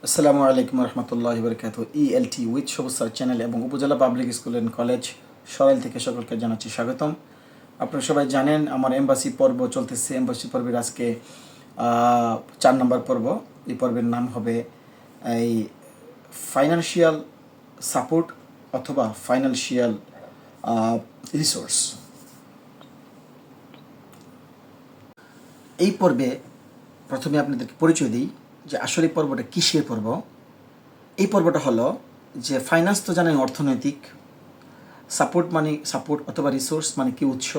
আসসালামু আলাইকুম রহমতুল্লাহি বরকাত। ইএলটি উইথ সবুজ স্যার চ্যানেল এবং উপজেলা public school and college Sarail থেকে সকলকে জানাচ্ছি স্বাগতম। আপনারা সবাই জানেন আমার এমবাসি পর্ব চলতেছে। এমবাসি পর্বের আজকে 4 নম্বর পর্ব। এই পর্বের নাম হবে এই ফাইন্যান্সিয়াল সাপোর্ট অথবা ফাইন্যান্সিয়াল রিসোর্স। এই পর্বে প্রথমে আপনাদেরকে পরিচয় দিই যে আসলে পর্বটা কিসের পর্ব। এই পর্বটা হলো যে ফাইন্যান্স তো জানেন অর্থনৈতিক, সাপোর্ট মানে সাপোর্ট অথবা রিসোর্স মানে কি উৎস।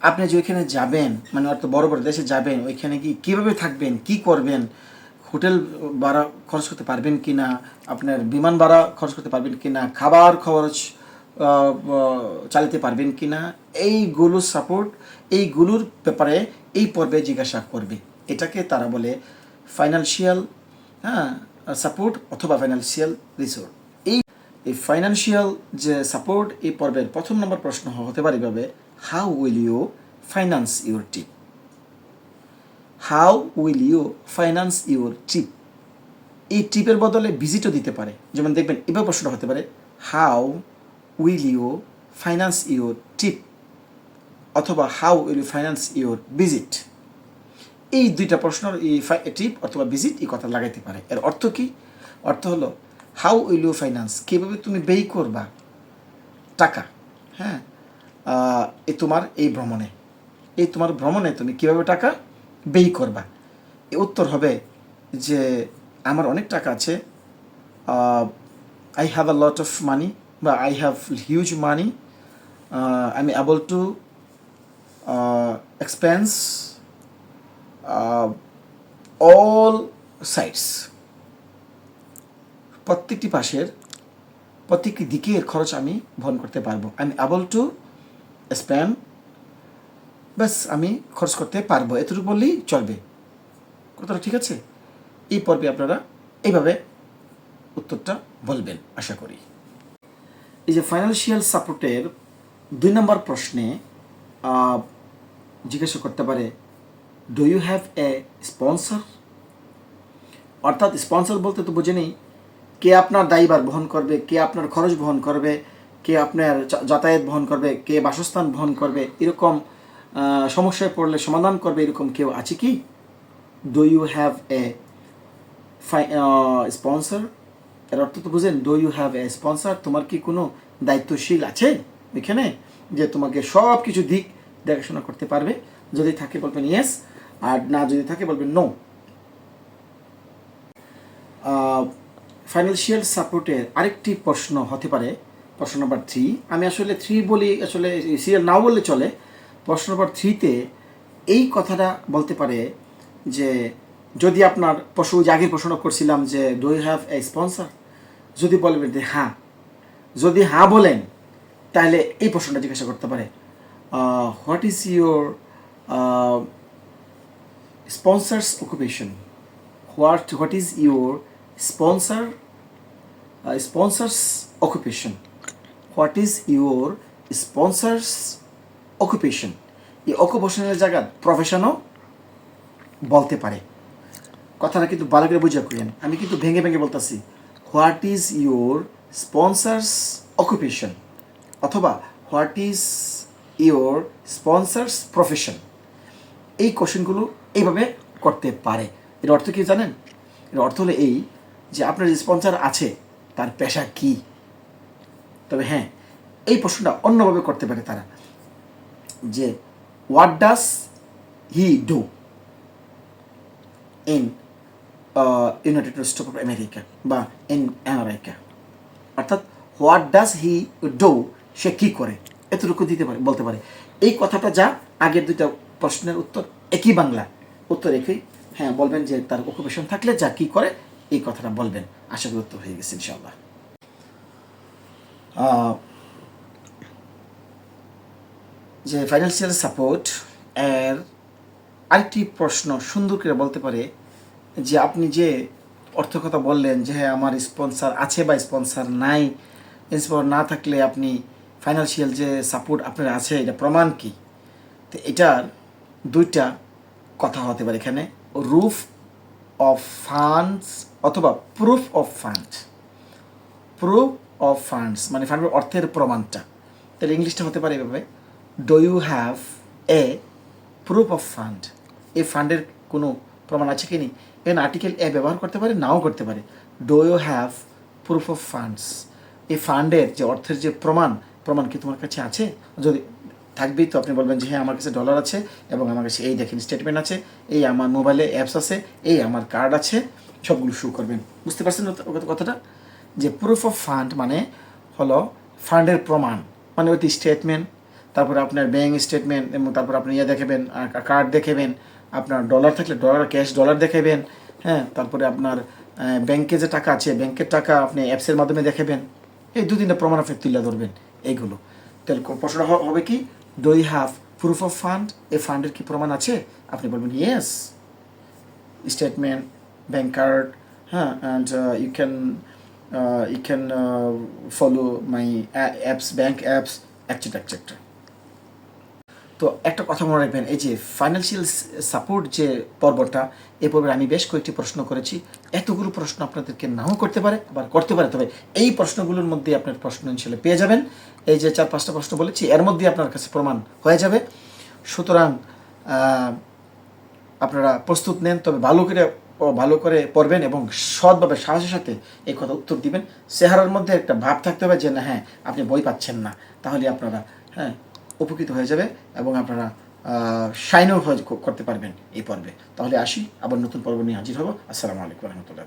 আপনি যে ওইখানে যাবেন মানে অর্থ বড় বড় দেশে যাবেন, ওইখানে কি কীভাবে থাকবেন, কি করবেন, হোটেল ভাড়া খরচ করতে পারবেন কি না, আপনার বিমান ভাড়া খরচ করতে পারবেন কি না, খাবার খরচ চালাতে পারবেন কি না, এইগুলো সাপোর্ট, এইগুলোর ব্যাপারে এই পর্বে জিজ্ঞাসা করবে। এটাকে তারা বলে ফাইন্যান্সিয়াল সাপোর্ট অথবা ফাইন্যান্সিয়াল রিসোর্স। এই ফাইন্যান্সিয়াল যে সাপোর্ট, এই পর্বের প্রথম নম্বর প্রশ্ন হতে পারে এভাবে: how will you finance your trip? How will you finance your trip? এই ট্রিপের বদলে ভিজিটও দিতে পারে। যেমন দেখবেন এবার প্রশ্নটা হতে পারে how will you finance your trip অথবা how will you finance your visit. এই দুইটা প্রশ্নের এই ট্রিপ অথবা ভিজিট এই কথা লাগাইতে পারে। এর অর্থ কি? অর্থ হলো হাউ উইল ইউ ফাইন্যান্স, কীভাবে তুমি ব্যয় করবা টাকা, এই তোমার ভ্রমণে তুমি কীভাবে টাকা ব্যয় করবা। এই উত্তর হবে যে আমার অনেক টাকা আছে, I have a lot of money বা I have huge money, I am able to expense all sides. প্রত্যেকটি দিকের খরচ আমি বহন করতে পারবো। I am able to spend, ব্যাস আমি খরচ করতে পারবো, এতটুকু বললেই চলবে। কথাটা ঠিক আছে? এই পর্বে আপনারা এইভাবে উত্তরটা বলবেন আশা করি। এই যে ফাইন্যান্সিয়াল সাপোর্টের 2 নম্বর প্রশ্নে জিজ্ঞাসা করতে পারে do you have a sponsor? অর্থাৎ স্পন্সর বলতে তো বুঝে নেই কে আপনার দায়ভার বহন করবে, কে আপনার খরচ বহন করবে, কে আপনার যাতায়াত বহন করবে, কে বাসস্থান বহন করবে, এরকম সমস্যায় পড়লে সমাধান করবে, এরকম কেউ আছে কি? Do you have a sponsor? এর অর্থ তো বুঝেন, do you have a sponsor, তোমার কি কোনো দায়িত্বশীল আছে এখানে যে তোমাকে সব কিছু দিক দেখাশোনা করতে পারবে? যদি থাকে বলবেন ইয়েস, আর না যদি থাকে বলবেন নো। ফাইন্যান্সিয়াল সাপোর্টের আরেকটি প্রশ্ন হতে পারে প্রশ্ন নম্বর 3। আমি আসলে 3 বলি, আসলে সিরিয়াল নাও বললে চলে। প্রশ্ন নম্বর 3তে এই কথাটা বলতে পারে যে যদি আপনার যে আগের প্রশ্ন করছিলাম যে do you have a sponsor, যদি বলবেন যে হ্যাঁ, যদি হ্যাঁ বলেন তাহলে এই প্রশ্নটা জিজ্ঞাসা করতে পারে what is your sponsor's occupation? What is your sponsors occupation? What is your sponsors occupation? এই অকুপেশনের জায়গা প্রফেশনও বলতে পারে। কথাটা কিন্তু ভালো করে বুঝে করেন, আমি কিন্তু ভেঙে ভেঙে বলতেছি। What is your sponsor's occupation অথবা what is your sponsor's profession. এই কোশ্চেনগুলো এইভাবে করতে পারে। এর অর্থ কি জানেন? এর অর্থ হলো এই যে আপনার যে স্পন্সর আছে তার পেশা কি। তবে হ্যাঁ, এই প্রশ্নটা অন্যভাবে করতে পারে তারা, যে what does he do in United states of America বা ইন আমেরিকা। অর্থাৎ হোয়াট ডাজ হি ডু, সে কী করে, এতটুকু দিতে পারে, বলতে পারে। এই কথাটা যা আগের 2টা প্রশ্নের উত্তর একই, বাংলা উত্তর একই। হ্যাঁ বলবেন যে তার অকুপেশন থাকলে যা কী করে এই কথাটা বলবেন। আশা করি উত্তর হয়ে গেছে ইনশাআল্লাহ। যে ফাইন্যান্সিয়াল সাপোর্ট এর আরেকটি প্রশ্ন সুন্দর করে বলতে পারে যে আপনি যে অর্থ কথা বললেন যে হ্যাঁ আমার স্পন্সর আছে বা স্পন্সর নাই, স্পন্সর না থাকলে আপনি ফাইন্যান্সিয়াল যে সাপোর্ট আপনার আছে এটা প্রমাণ কি? তো এটার 2টা কথা হতে পারে এখানে, রুফ অফ ফান্ডস অথবা proof of fund. Proof of funds মানে ফান্ডের অর্থের প্রমাণটা। তাহলে ইংলিশটা হতে পারে এভাবে, do you have a proof of fund? এই ফান্ডের কোনো প্রমাণ আছে কি নেই? এখানে আর্টিকেল এ ব্যবহার করতে পারে, নাও করতে পারে। Do you have proof of funds? এই ফান্ডের যে অর্থের যে প্রমাণ কি তোমার কাছে আছে? যদি থাকবেই তো আপনি বলবেন যে হ্যাঁ আমার কাছে ডলার আছে এবং আমার কাছে এই দেখেন স্টেটমেন্ট আছে, এই আমার মোবাইলে অ্যাপস আছে, এই আমার কার্ড আছে, সবগুলো শো করবেন। বুঝতে পারছেন কথাটা? যে প্রুফ অফ ফান্ড মানে হলো ফান্ডের প্রমাণ, মানে ওই স্টেটমেন্ট, তারপরে আপনার ব্যাঙ্ক স্টেটমেন্ট, এবং তারপর আপনি দেখাবেন, কার্ড দেখাবেন, আপনার ডলার থাকলে ডলার ক্যাশ ডলার দেখাবেন, হ্যাঁ, তারপরে আপনার ব্যাংকে যে টাকা আছে ব্যাংকের টাকা আপনি অ্যাপসের মাধ্যমে দেখাবেন। এই 2-3টা প্রমাণ আপনি তুলে ধরবেন এইগুলো। তাহলে প্রশ্নটা হবে কি, do you have proof of fund? এই ফান্ডের কি প্রমাণ আছে? আপনি বলবেন ইয়েস, স্টেটমেন্ট, ব্যাংক কার্ড, হ্যাঁ, and you can follow my apps, bank apps, etc etc. তো একটা কথা মনে রাখবেন, এই যে ফাইন্যান্সিয়াল সাপোর্ট যে পর্বটা, এই পর্বে আমি বেশ কয়েকটি প্রশ্ন করেছি। এতগুলো প্রশ্ন আপনাদেরকে নাও করতে পারে, আবার করতে পারে, তবে এই প্রশ্নগুলোর মধ্যে আপনার প্রশ্ন ইনশাল্লাহ পেয়ে যাবেন। এই যে 4-5টা প্রশ্ন বলেছি এর মধ্যে আপনার কাছে প্রমাণ হয়ে যাবে। সুতরাং আপনারা প্রস্তুত নেন, তবে ভালো করে পড়বেন এবং সৎভাবে সাহসের সাথে এই কথা উত্তর দিবেন। চেহারার মধ্যে একটা ভাব থাকতে হবে যে না হ্যাঁ আপনি বই পাচ্ছেন না, তাহলে আপনারা হ্যাঁ উপকৃত হয়ে যাবে এবং আপনারা শাইনও করতে পারবেন এই পর্বে। তাহলে আসি, আবার নতুন পর্ব নিয়ে হাজির হব। আসসালামু আলাইকুম রহমতুল্লাহ।